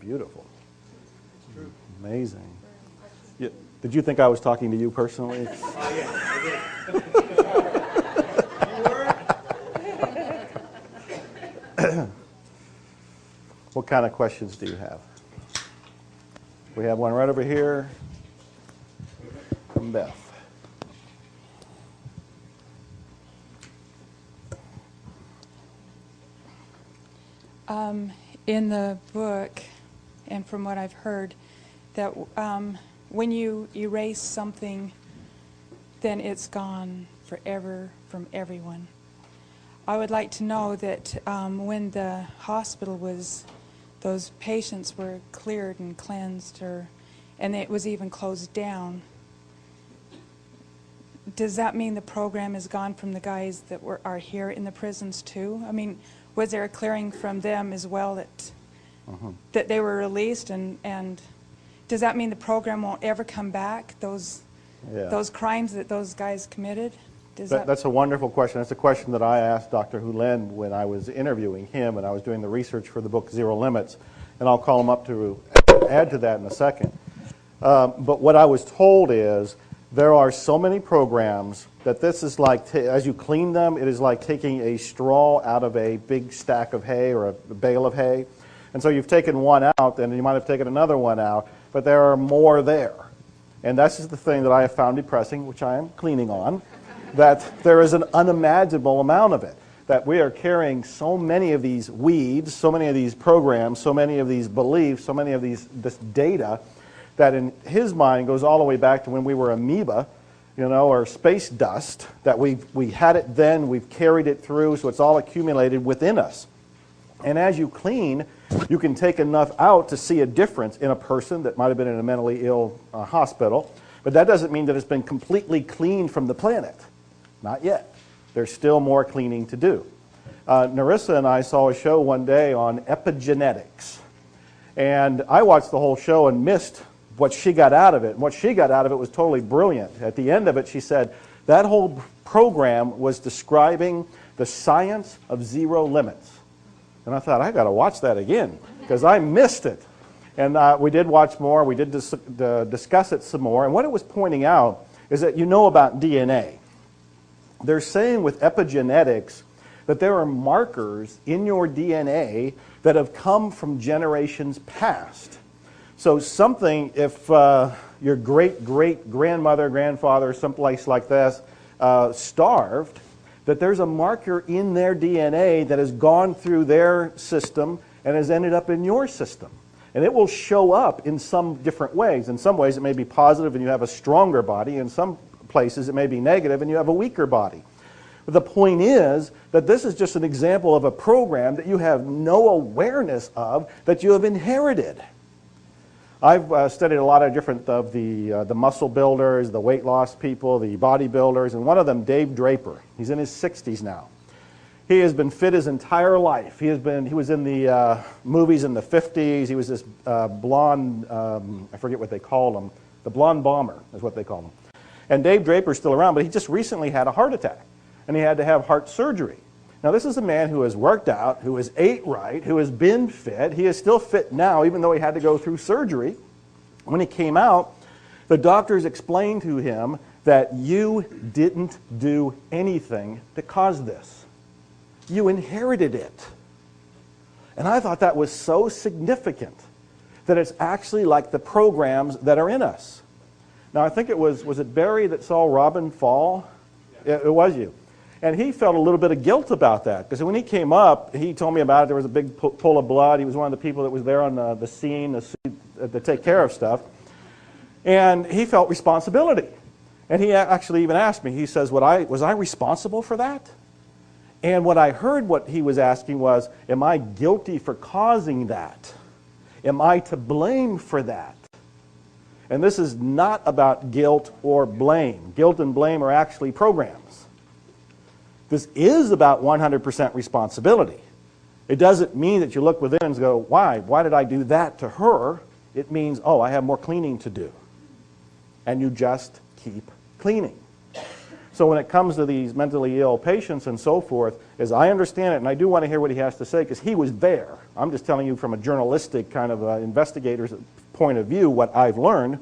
beautiful. Amazing. Yeah. Did you think I was talking to you personally? Oh, yeah, I did. What kind of questions do you have? We have one right over here from Beth. In the book, and from what I've heard, that when you erase something, then it's gone forever from everyone. I would like to know that when the hospital was, those patients were cleared and cleansed, and it was even closed down, does that mean the program is gone from the guys that are here in the prisons too? I mean, was there a clearing from them as well that they were released, and does that mean the program won't ever come back, those crimes that those guys committed? That's a wonderful question. That's a question that I asked Dr. Hulen when I was interviewing him and I was doing the research for the book Zero Limits, and I'll call him up to add to that in a second. But what I was told is there are so many programs that this is like, as you clean them, it is like taking a straw out of a big stack of hay or a bale of hay. And so you've taken one out, and you might have taken another one out, but there are more there. And this is the thing that I have found depressing, which I am cleaning on, that there is an unimaginable amount of it. That we are carrying so many of these weeds, so many of these programs, so many of these beliefs, so many of this data, that in his mind goes all the way back to when we were amoeba, or space dust, that we had it then, we've carried it through, so it's all accumulated within us. And as you clean, you can take enough out to see a difference in a person that might have been in a mentally ill hospital, but that doesn't mean that it's been completely cleaned from the planet. Not yet. There's still more cleaning to do. Narissa and I saw a show one day on epigenetics, and I watched the whole show and missed what she got out of it. And what she got out of it was totally brilliant. At the end of it, she said, that whole program was describing the science of zero limits. And I thought, I got to watch that again, because I missed it. And we did watch more. We did discuss it some more. And what it was pointing out is that about DNA. They're saying with epigenetics that there are markers in your DNA that have come from generations past. So something, if your great-great-grandmother, grandfather, someplace like this, starved, that there's a marker in their DNA that has gone through their system and has ended up in your system. And it will show up in some different ways. In some ways it may be positive and you have a stronger body. In some places it may be negative and you have a weaker body. But the point is that this is just an example of a program that you have no awareness of, that you have inherited. I've studied a lot of different of the muscle builders, the weight loss people, the bodybuilders, and one of them, Dave Draper. He's in his 60s now. He has been fit his entire life. He was in the movies in the 50s. He was this blonde, I forget what they called him, the blonde bomber is what they call him. And Dave Draper's still around, but he just recently had a heart attack, and he had to have heart surgery. Now, this is a man who has worked out, who has ate right, who has been fit. He is still fit now, even though he had to go through surgery. When he came out, the doctors explained to him that you didn't do anything to cause this. You inherited it. And I thought that was so significant, that it's actually like the programs that are in us. Now, I think it was it Barry that saw Robin fall? It was you. And he felt a little bit of guilt about that, because when he came up, he told me about it. There was a big pool of blood. He was one of the people that was there on the scene to take care of stuff. And he felt responsibility. And he actually even asked me, he says, was I responsible for that? And what I heard what he was asking was, am I guilty for causing that? Am I to blame for that? And this is not about guilt or blame. Guilt and blame are actually programs. This is about 100% responsibility. It doesn't mean that you look within and go, why? Why did I do that to her? It means, I have more cleaning to do. And you just keep cleaning. So when it comes to these mentally ill patients and so forth, as I understand it, and I do want to hear what he has to say because he was there. I'm just telling you from a journalistic kind of investigator's point of view, what I've learned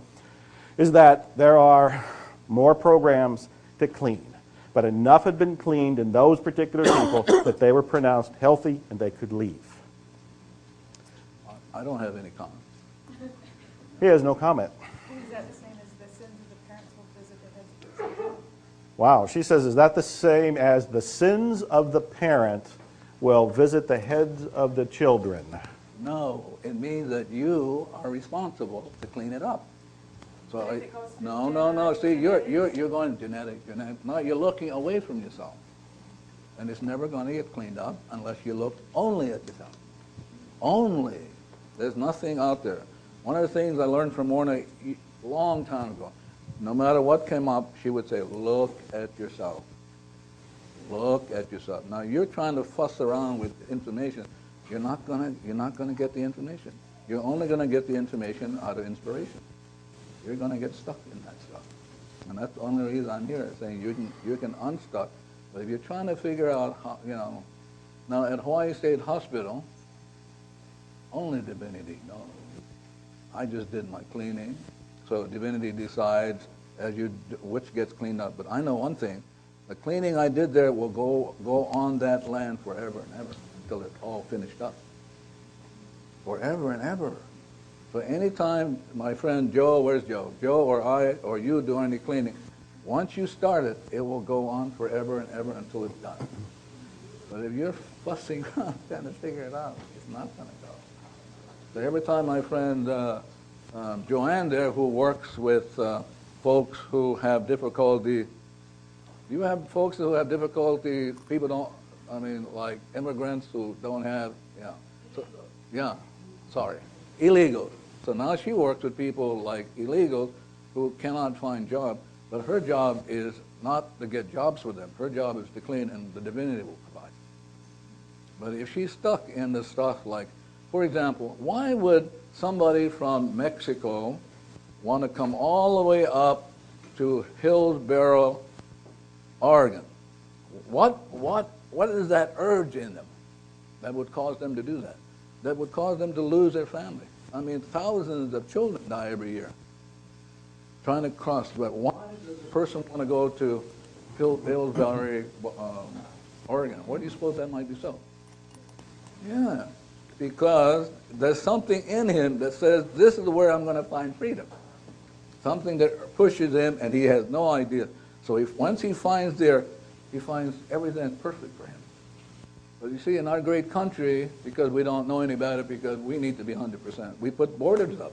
is that there are more programs to clean. But enough had been cleaned in those particular people that they were pronounced healthy and they could leave. I don't have any comment. He has no comment. Is that the same as the sins of the parents will visit the heads of the children? Wow, she says, is that the same as the sins of the parent will visit the heads of the children? No, it means that you are responsible to clean it up. So no. See, you're going genetic. No, you're looking away from yourself, and it's never going to get cleaned up unless you look only at yourself. Only. There's nothing out there. One of the things I learned from Morna a long time ago, no matter what came up, she would say, "Look at yourself. Look at yourself." Now you're trying to fuss around with information. You're not gonna get the information. You're only gonna get the information out of inspiration. You're going to get stuck in that stuff. And that's the only reason I'm here, saying you can unstuck. But if you're trying to figure out how, now at Hawaii State Hospital, only divinity knows. I just did my cleaning, so divinity decides which gets cleaned up. But I know one thing, the cleaning I did there will go on that land forever and ever until it's all finished up. Forever and ever. So anytime my friend Joe, where's Joe? Joe or I or you do any cleaning, once you start it, it will go on forever and ever until it's done. But if you're fussing around trying to figure it out, it's not going to go. So every time my friend Joanne there, who works with folks who have difficulty, do you have folks who have difficulty, people don't, like immigrants who don't have, illegals. So now she works with people like illegals who cannot find jobs, but her job is not to get jobs for them. Her job is to clean, and the divinity will provide. But if she's stuck in the stuff like, for example, why would somebody from Mexico want to come all the way up to Hillsboro, Oregon? What is that urge in them that would cause them to do that? That would cause them to lose their family. Thousands of children die every year trying to cross. But why does a person want to go to Hillsboro, Oregon? What do you suppose that might be so? Yeah, because there's something in him that says, this is where I'm going to find freedom. Something that pushes him, and he has no idea. So once he finds there, he finds everything is perfect for him. But you see, in our great country, because we don't know any about it, because we need to be 100%, we put borders up.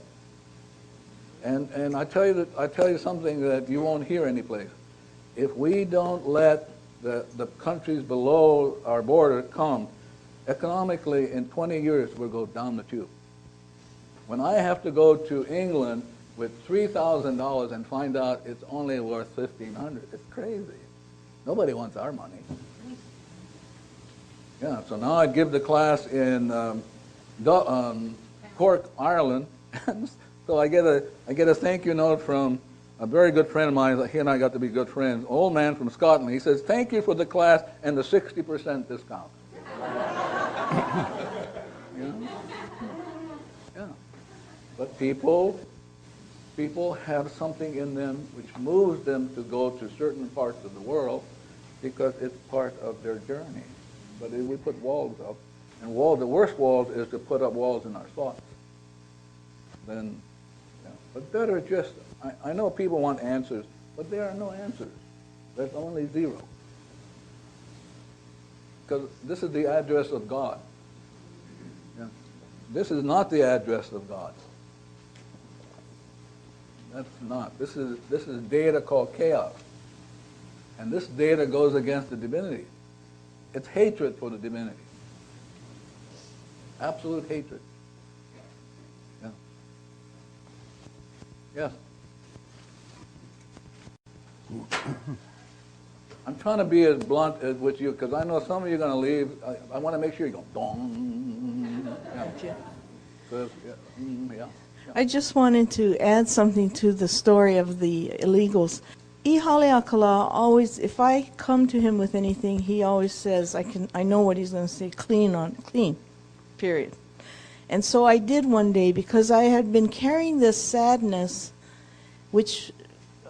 And I tell you something that you won't hear anyplace. If we don't let the countries below our border come, economically, in 20 years, we'll go down the tube. When I have to go to England with $3,000 and find out it's only worth $1,500, it's crazy. Nobody wants our money. Yeah, so now I give the class in Cork, Ireland. So I get a thank you note from a very good friend of mine. He and I got to be good friends. Old man from Scotland. He says, "Thank you for the class and the 60% discount." Yeah. But people have something in them which moves them to go to certain parts of the world because it's part of their journey. But if we put walls up, and the worst walls is to put up walls in our thoughts. Then, but better just, I know people want answers, but there are no answers. There's only zero. Because this is the address of God. Yeah. This is not the address of God. That's not. This is data called chaos. And this data goes against the divinity. It's hatred for the divinity. Absolute hatred. Yeah. Yes. I'm trying to be as blunt as with you because I know some of you are going to leave. I want to make sure you go dong. Yeah. Yeah. I just wanted to add something to the story of the illegals. Ihaleakala always, if I come to him with anything, he always says, I know what he's going to say, clean, period. And so I did one day because I had been carrying this sadness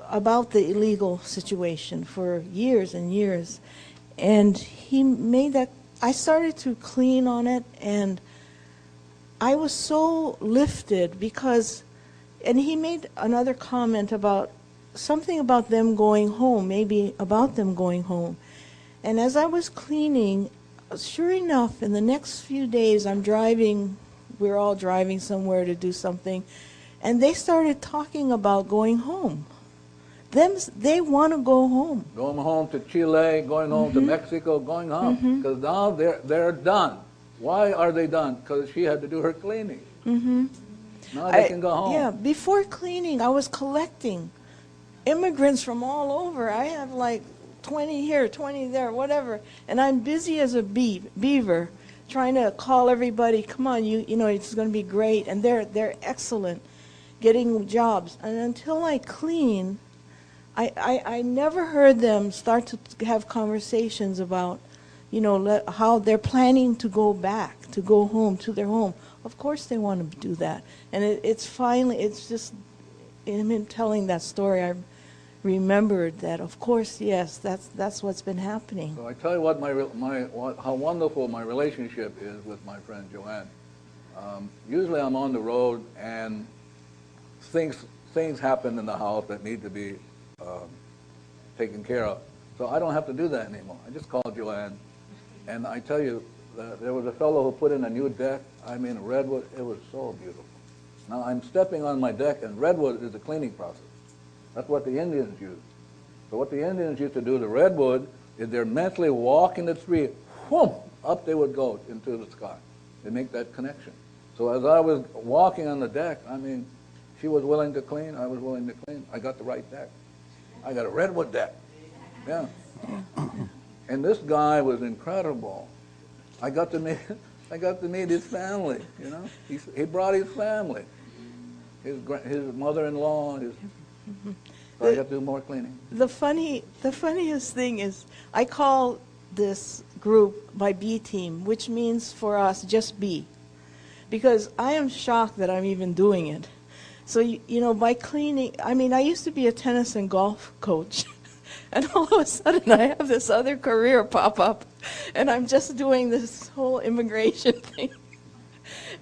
about the illegal situation for years and years. And he made that, I started to clean on it, and I was so lifted because, and he made another comment about something about them going home, maybe about them going home. And as I was cleaning, sure enough, in the next few days, we're all driving somewhere to do something, and they started talking about going home. They want to go home. Going home to Chile, going home to Mexico, going home. Because now they're done. Why are they done? Because she had to do her cleaning. Now they can go home. Yeah, before cleaning, I was collecting immigrants from all over. I have like 20 here, 20 there, whatever. And I'm busy as a beaver trying to call everybody, come on, you know, it's going to be great. And they're excellent getting jobs. And until I clean, I never heard them start to have conversations about, you know, how they're planning to go back, to go home, to their home. Of course they want to do that. And it's just, in him telling that story, I remembered that, of course, yes, that's what's been happening. So I tell you what, how wonderful my relationship is with my friend Joanne. Usually I'm on the road and things happen in the house that need to be taken care of. So I don't have to do that anymore. I just call Joanne, and I tell you, there was a fellow who put in a new deck. I mean, redwood. It was so beautiful. Now I'm stepping on my deck, and redwood is the cleaning process. That's what the Indians use. So what the Indians used to do to redwood is they're mentally walking the tree, whoom, up they would go into the sky. They make that connection. So as I was walking on the deck, I mean, she was willing to clean, I was willing to clean. I got the right deck. I got a redwood deck. Yeah. And this guy was incredible. I got to meet his family, you know. He brought his family. His mother-in-law, so I got to do more cleaning. The funniest thing is, I call this group my B team, which means for us, just be. Because I am shocked that I'm even doing it. So, you know, by cleaning, I mean, I used to be a tennis and golf coach. And all of a sudden, I have this other career pop up. And I'm just doing this whole immigration thing.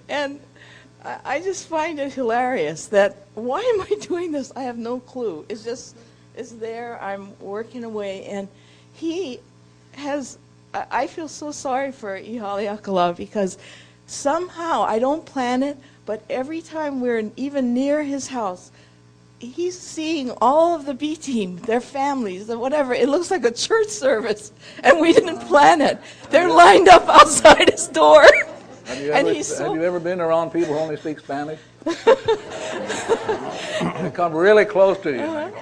And I just find it hilarious that, why am I doing this? I have no clue. It's there. I'm working away. And I feel so sorry for Ihaleakala because somehow, I don't plan it, but every time we're even near his house, he's seeing all of the B team, their families, whatever. It looks like a church service, and we didn't plan it. They're lined up outside his door. Have you ever been around people who only speak Spanish? They come really close to you.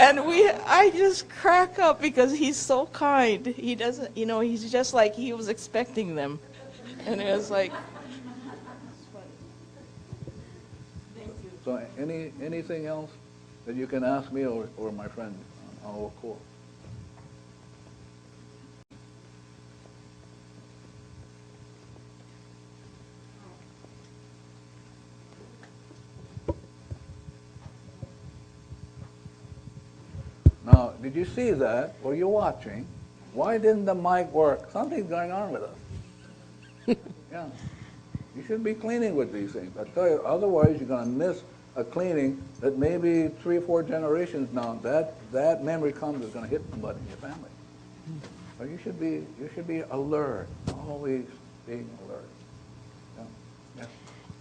And I just crack up because he's so kind. He doesn't, you know, he's just like he was expecting them. And it was like, so anything else that you can ask me or my friend on our course? Now, did you see that? Were you watching? Why didn't the mic work? Something's going on with us. Yeah. You should be cleaning with these things. I tell you, otherwise you're going to miss a cleaning that maybe 3 or 4 generations now, that memory comes is going to hit somebody in your family. So you should be alert, always being alert. Yeah. Yeah.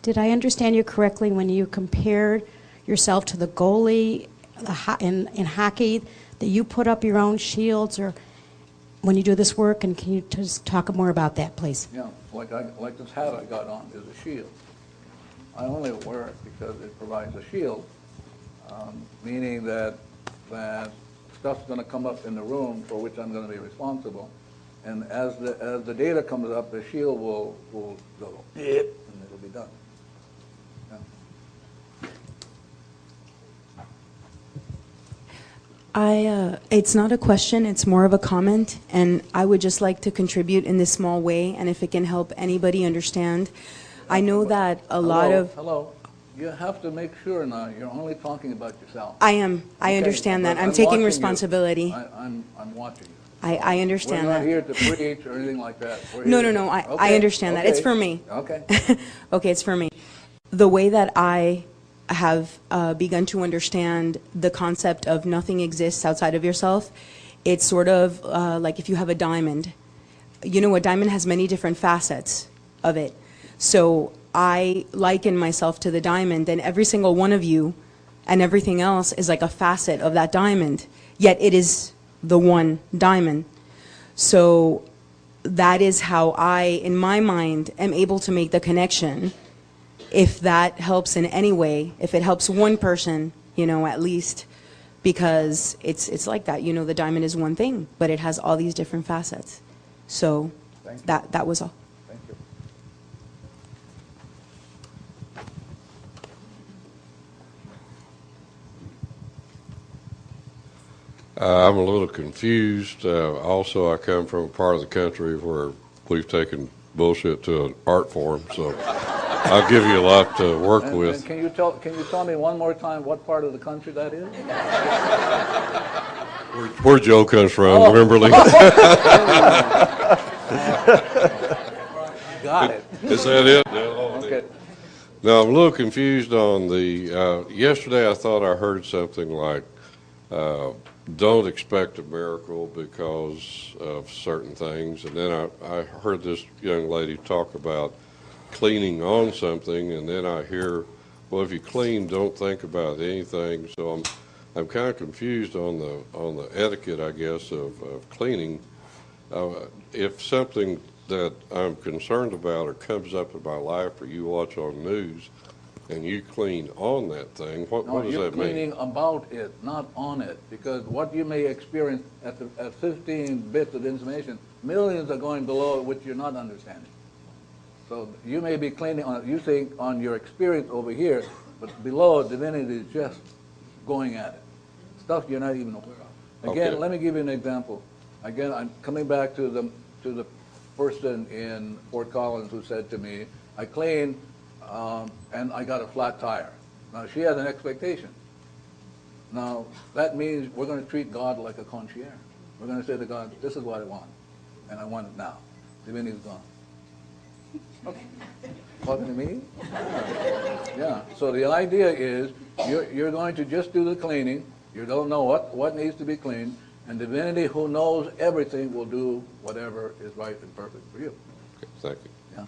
Did I understand you correctly when you compared yourself to the goalie in hockey, that you put up your own shields, or when you do this work? And can you just talk more about that, please? Yeah, like this hat I got on is a shield. I only wear it because it provides a shield, meaning that stuff's going to come up in the room for which I'm going to be responsible, and as the data comes up, the shield will go, and it'll be done. Yeah. It's not a question, it's more of a comment, and I would just like to contribute in this small way, and if it can help anybody understand. I know that a lot of... Hello. You have to make sure now you're only talking about yourself. I am. I Okay, understand that. but I'm taking watching you. responsibility. I'm watching you. I understand We're not that. here to preach or anything like that. No. I understand that. It's for me. Okay. Okay, it's for me. The way that I have begun to understand the concept of nothing exists outside of yourself, it's sort of like if you have a diamond. You know, a diamond has many different facets of it. So I liken myself to the diamond, and every single one of you and everything else is like a facet of that diamond, yet it is the one diamond. So that is how I, in my mind, am able to make the connection. If that helps in any way, if it helps one person, you know, at least, because it's like that, you know, the diamond is one thing, but it has all these different facets. So that was all. Thank you. I'm a little confused. Also, I come from a part of the country where we've taken bullshit to an art form, so I'll give you a lot to work with. And can you tell me one more time what part of the country that is? Where Joe comes from, Wimberley. Got it. Is that it? No. Okay. No, I'm a little confused on the, yesterday I thought I heard something like, don't expect a miracle because of certain things. And then I heard this young lady talk about cleaning on something, and then I hear, well, if you clean, don't think about anything. So I'm kind of confused on the etiquette, I guess, of cleaning. If something that I'm concerned about or comes up in my life or you watch on news and you clean on that thing, what does that mean? You're cleaning about it, not on it, because what you may experience at 15 bits of information, millions are going below it which you're not understanding. So you may be cleaning on, you think on your experience over here, but below divinity is just going at it. Stuff you're not even aware of. Again, Okay. Let me give you an example. Again, I'm coming back to the person in Fort Collins who said to me, I cleaned and I got a flat tire. Now, she has an expectation. Now, that means we're going to treat God like a concierge. We're going to say to God, this is what I want, and I want it now. Divinity's gone. Okay. Talking to me? Yeah. So the idea is you're going to just do the cleaning. You don't know what needs to be cleaned, and divinity, who knows everything, will do whatever is right and perfect for you. Okay, thank you. Yeah.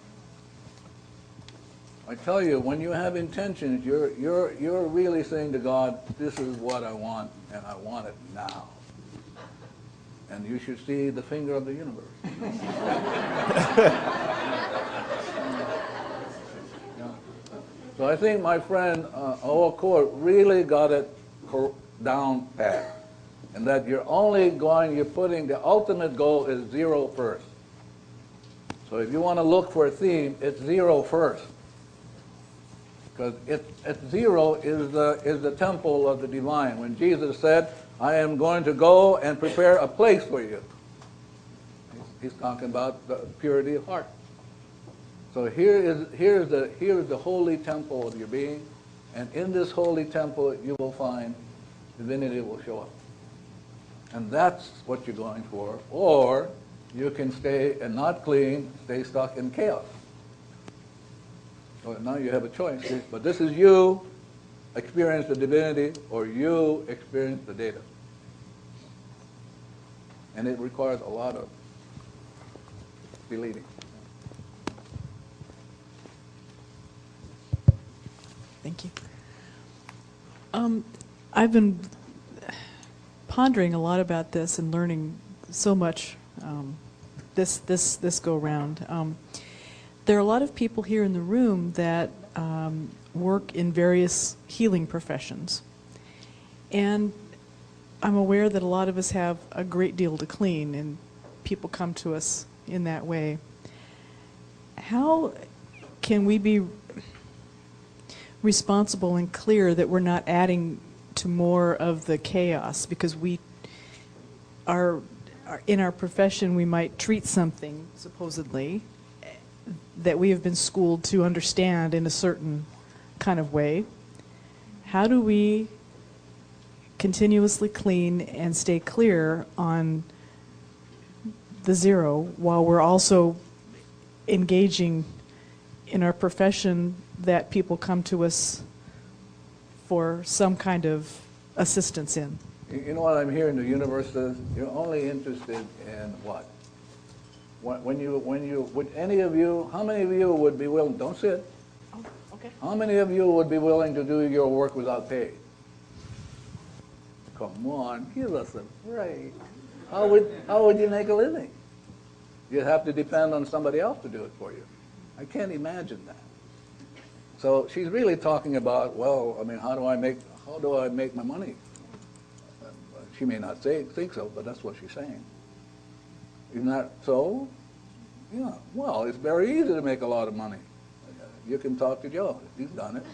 I tell you, when you have intentions, you're really saying to God, this is what I want, and I want it now. And you should see the finger of the universe. So I think my friend Owa Court really got it down pat. And that you're putting, the ultimate goal is zero first. So if you want to look for a theme, it's zero first. Because zero is the temple of the divine. When Jesus said, I am going to go and prepare a place for you. He's talking about the purity of heart. So here's the holy temple of your being, and in this holy temple you will find divinity will show up. And that's what you're going for. Or you can stay and not clean, stay stuck in chaos. So now you have a choice. But this is you experience the divinity, or you experience the data. And it requires a lot of believing. Thank you. I've been pondering a lot about this and learning so much this go round. There are a lot of people here in the room that work in various healing professions, and I'm aware that a lot of us have a great deal to clean, and people come to us in that way. How can we be responsible and clear that we're not adding to more of the chaos, because we are in our profession, we might treat something, supposedly, that we have been schooled to understand in a certain kind of way. How do we continuously clean and stay clear on the zero while we're also engaging in our profession that people come to us for some kind of assistance in? You know what I'm hearing the universe says? You're only interested in what? Would any of you, how many of you would be willing, don't sit. Oh, okay. How many of you would be willing to do your work without pay? Come on, give us a break. How would you make a living? You'd have to depend on somebody else to do it for you. I can't imagine that. So she's really talking about, well, I mean, how do I make my money? She may not think so, but that's what she's saying. Isn't that so? Yeah. Well, it's very easy to make a lot of money. You can talk to Joe. He's done it.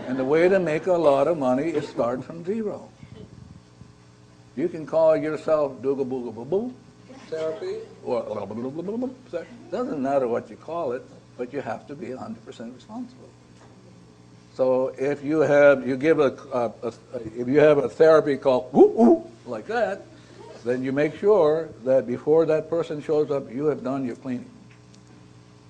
And the way to make a lot of money is start from zero. You can call yourself Dooga Booga Boo Boo therapy, or doesn't matter what you call it, but you have to be 100% responsible. So if you have a therapy called ooh, ooh, like that, then you make sure that before that person shows up, you have done your cleaning.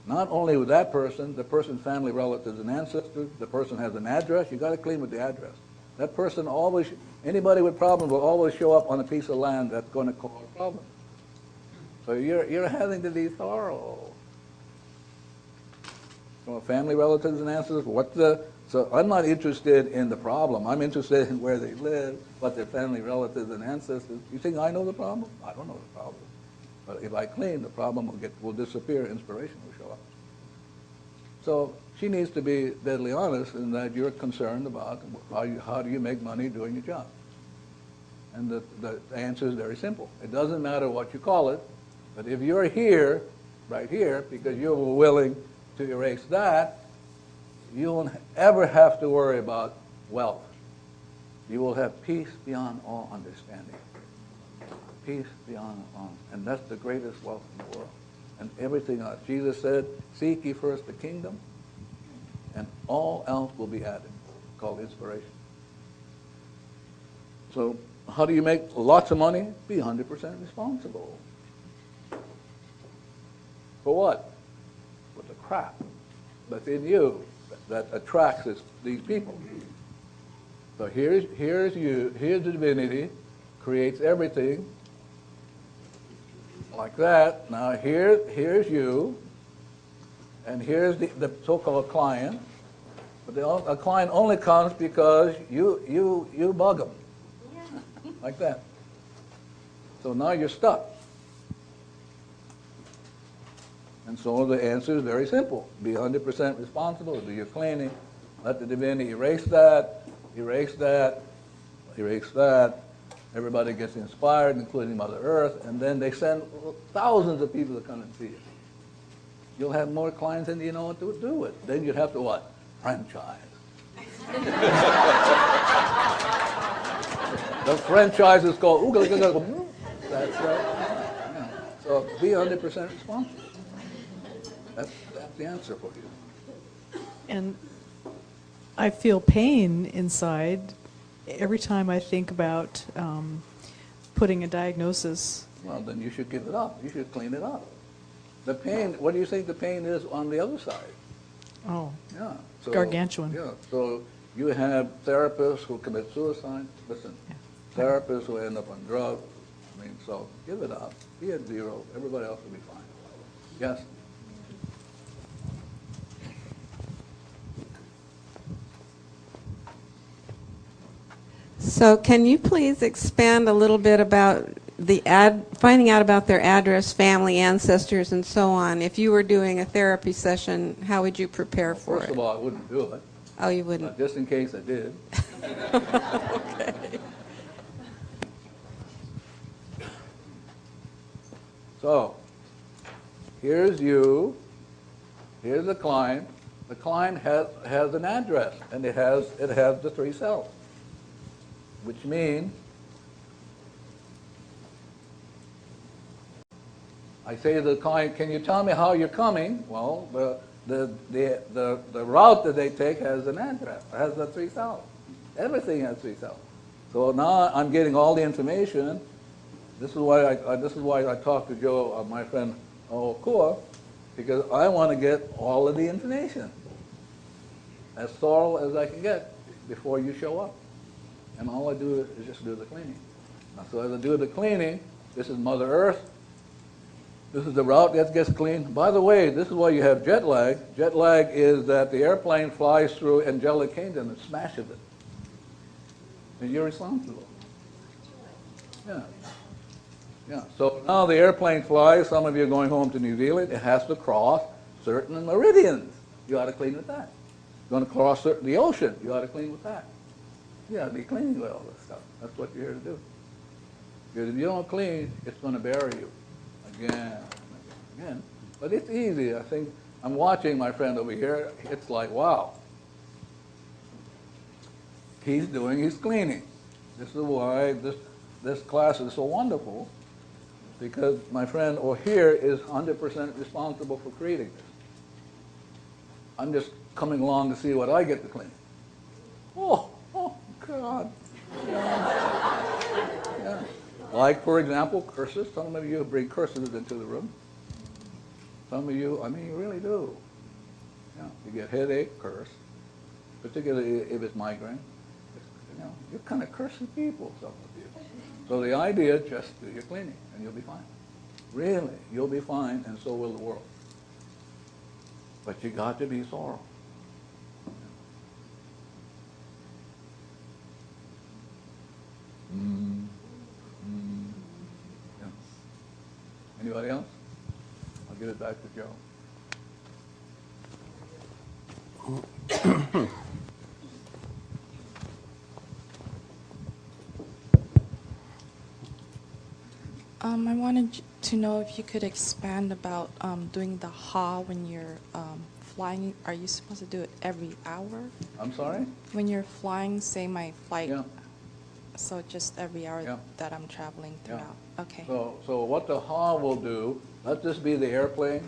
Not only with that person, the person's family, relatives, and ancestors. The person has an address. You got to clean with the address. That person always, anybody with problems will always show up on a piece of land that's going to cause a problem. So you're having to be thorough. So family, relatives, and ancestors. So I'm not interested in the problem. I'm interested in where they live, what their family, relatives, and ancestors. You think I know the problem? I don't know the problem. But if I clean, the problem will disappear. Inspiration will show up. So she needs to be deadly honest in that you're concerned about how do you make money doing your job. And the answer is very simple. It doesn't matter what you call it, but if you're here, right here, because you're willing to erase that, you won't ever have to worry about wealth. You will have peace beyond all understanding. Peace beyond all. And that's the greatest wealth in the world. And everything else. Jesus said, seek ye first the kingdom, and all else will be added, called inspiration. So how do you make lots of money? Be 100% responsible. For what? For the crap that's in you that attracts these people. So here's you, here's the divinity, creates everything like that. Now here's you, and here's the so-called client. But a client only comes because you bug them, like that. So now you're stuck. And so the answer is very simple. Be 100% responsible. Do your cleaning. Let the divinity erase that, erase that, erase that. Everybody gets inspired, including Mother Earth, and then they send thousands of people to come and see you. You'll have more clients than you know what to do with. Then you'd have to what? Franchise. The franchise is called, that's right. Yeah. So be 100% responsible. That's the answer for you. And I feel pain inside every time I think about putting a diagnosis. Well, then you should give it up. You should clean it up. The pain, what do you think the pain is on the other side? Oh, Yeah. So, gargantuan. Yeah. So you have therapists who commit suicide. Listen, Yeah. therapists who end up on drugs. I mean, so give it up. Be at zero. Everybody else will be fine. Yes? So can you please expand a little bit about finding out about their address, family, ancestors, and so on? If you were doing a therapy session, how would you prepare for First it? of all, I wouldn't do it. Oh, you wouldn't? Just in case I did. Okay. So, here's you. Here's the client. The client has an address, and it has the 3 cells. which means I say to the client, can you tell me how you're coming? Well, the route that they take has an address, has a 3,000. Everything has 3,000. So now I'm getting all the information. This is why I talked to Joe, my friend Okua, because I want to get all of the information as thorough as I can get before you show up. And all I do is just do the cleaning. Now, so as I do the cleaning, this is Mother Earth. This is the route that gets cleaned. By the way, this is why you have jet lag. Jet lag is that the airplane flies through angelic kingdom and smashes it. And you're responsible. Yeah. Yeah. So now the airplane flies. Some of you are going home to New Zealand. It has to cross certain meridians. You ought to clean with that. You're going to cross the ocean. You ought to clean with that. You ought to be cleaning with all this stuff. That's what you're here to do. Because if you don't clean, it's going to bury you. Again. But it's easy. I think I'm watching my friend over here. It's like, wow. He's doing his cleaning. This is why this class is so wonderful, because my friend over here is 100% responsible for creating this. I'm just coming along to see what I get to clean. Oh God. Yeah. Like, for example, curses. Some of you bring curses into the room. Some of you, I mean, you really do. Yeah. You get headache, curse, particularly if it's migraine. You know, you're kind of cursing people, some of you. So the idea is just do your cleaning, and you'll be fine. Really, you'll be fine, and so will the world. But you got to be thorough. Yeah. Anybody else? I'll give it back to Joe. I wanted to know if you could expand about doing the ha when you're flying. Are you supposed to do it every hour? I'm sorry? When you're flying, say my flight, Yeah. so just every hour Yeah. that I'm traveling throughout. Okay. So what the ha will do, let this be the airplane.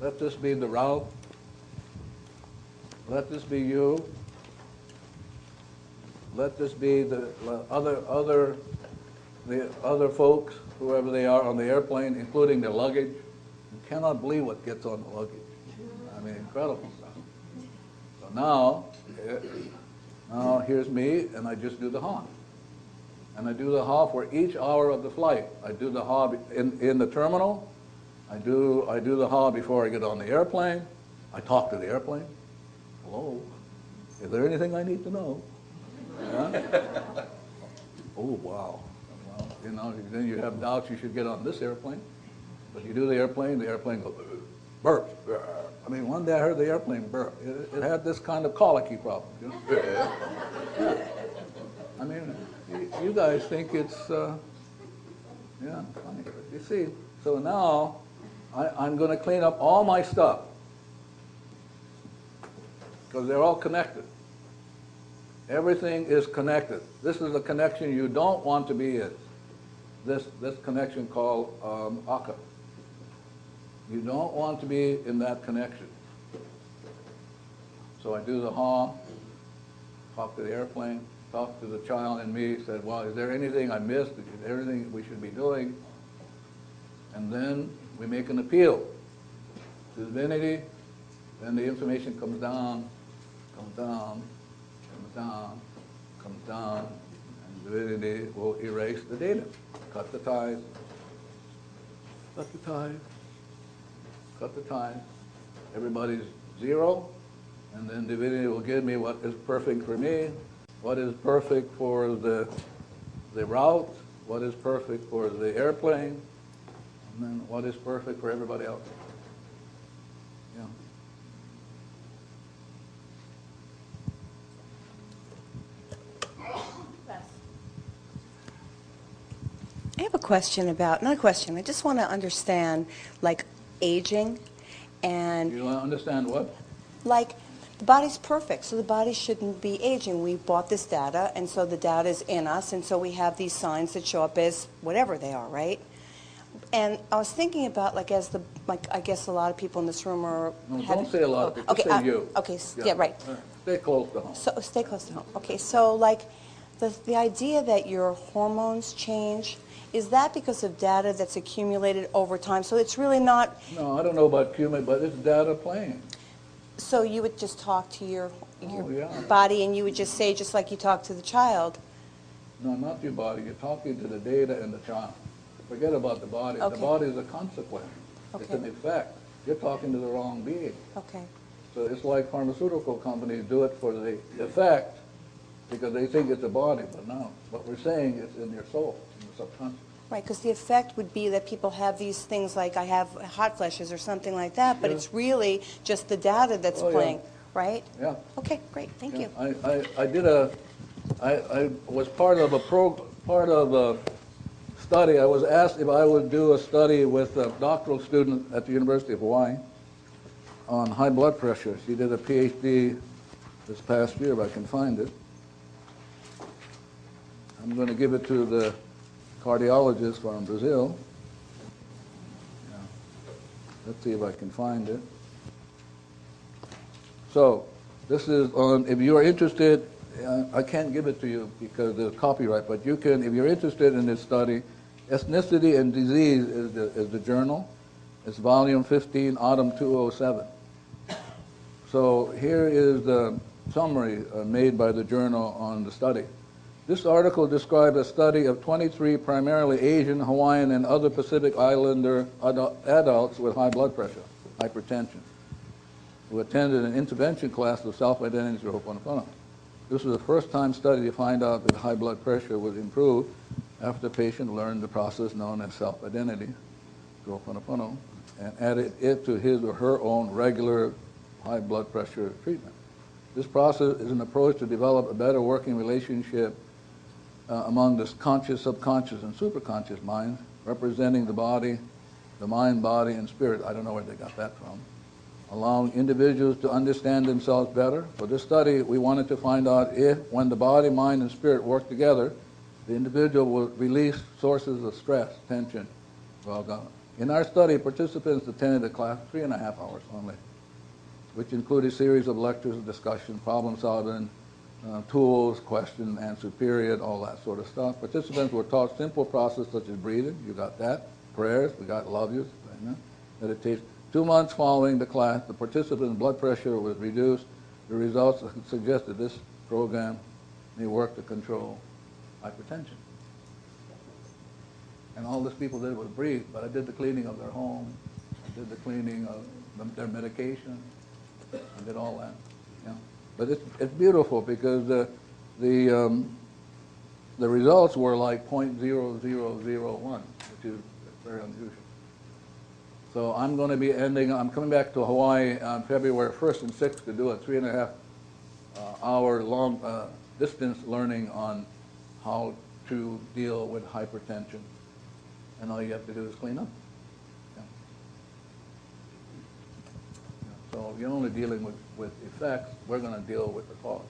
Let this be the route. Let this be you. Let this be the other folks, whoever they are on the airplane, including the luggage. You cannot believe what gets on the luggage. I mean, incredible stuff. So now here's me, and I just do the ha. And I do the ha for each hour of the flight. I do the ha in the terminal. I do the ha before I get on the airplane. I talk to the airplane. Hello, is there anything I need to know? Yeah? Oh, wow. Well, you know, then you have doubts you should get on this airplane. But you do the airplane goes, burp. I mean, one day I heard the airplane burp. It had this kind of colicky problem. You know? I mean, you guys think it's, funny. You see, so now I'm going to clean up all my stuff because they're all connected. Everything is connected. This is a connection you don't want to be in. This connection called Akka. You don't want to be in that connection. So I do the ha, talk to the airplane, talk to the child in me, said, well, is there anything I missed? Is there anything we should be doing? And then we make an appeal to divinity. Then the information comes down, comes down, and divinity will erase the data. Cut the ties, cut the ties, cut the ties. Everybody's zero, and then divinity will give me what is perfect for me, what is perfect for the route, what is perfect for the airplane, and then what is perfect for everybody else. Yeah. I have a question about, not a question, I just want to understand, like, aging and... You want to understand what? Like, the body's perfect, so the body shouldn't be aging. We bought this data, and so the data is in us, and so we have these signs that show up as whatever they are, right? And I was thinking about, like, I guess a lot of people in this room are... No, don't say a lot of people, okay, just say you. Okay, yeah, right. Stay close to home. So stay close to home. Okay, so like the idea that your hormones change, is that because of data that's accumulated over time? So it's really not... No, I don't know about accumulate, but it's data playing. So you would just talk to your yeah. body and you would just say, just like you talk to the child. No, not your body. You're talking to the data and the child. Forget about the body. Okay. The body is a consequence. Okay. It's an effect. You're talking to the wrong being. Okay. So it's like pharmaceutical companies do it for the effect because they think it's a body, but no. What we're saying is in your soul, in the subconscious. Right, because the effect would be that people have these things like I have hot flashes or something like that, but Yeah. it's really just the data that's Oh, yeah. playing, right? Yeah. Okay, great, thank you. I was part of a study. I was asked if I would do a study with a doctoral student at the University of Hawaii on high blood pressure. She did a PhD this past year, if I can find it. I'm going to give it to the cardiologist from Brazil. Yeah. Let's see if I can find it. So this is on, if you are interested, I can't give it to you because there's copyright, but you can, if you're interested in this study, Ethnicity and Disease is the journal. It's volume 15, autumn 2007. So here is the summary made by the journal on the study. This article described a study of 23 primarily Asian, Hawaiian, and other Pacific Islander adults with high blood pressure, hypertension, who attended an intervention class of self-identity through Ho'oponopono. This was the first time study to find out that high blood pressure was improved after the patient learned the process known as self-identity through Ho'oponopono and added it to his or her own regular high blood pressure treatment. This process is an approach to develop a better working relationship among the conscious, subconscious, and superconscious minds, representing the body, the mind, body, and spirit. I don't know where they got that from. Allowing individuals to understand themselves better. For this study, we wanted to find out if, when the body, mind, and spirit work together, the individual will release sources of stress, tension, while gone. In our study, participants attended the class 3.5 hours only, which included a series of lectures, discussion, problem solving, tools, question, answer period, all that sort of stuff. Participants were taught simple processes such as breathing, you got that, prayers, we got love yous, meditation. 2 months following the class, the participants' blood pressure was reduced. The results suggested this program may work to control hypertension. And all these people did was breathe, but I did the cleaning of their home, I did the cleaning of their medication, I did all that. Yeah. But it's beautiful because the results were like 0.0001, which is very unusual. So I'm going to be I'm coming back to Hawaii on February 1st and 6th to do a 3.5 hour long distance learning on how to deal with hypertension. And all you have to do is clean up. Yeah. So if you're only dealing with effects, we're going to deal with the cause.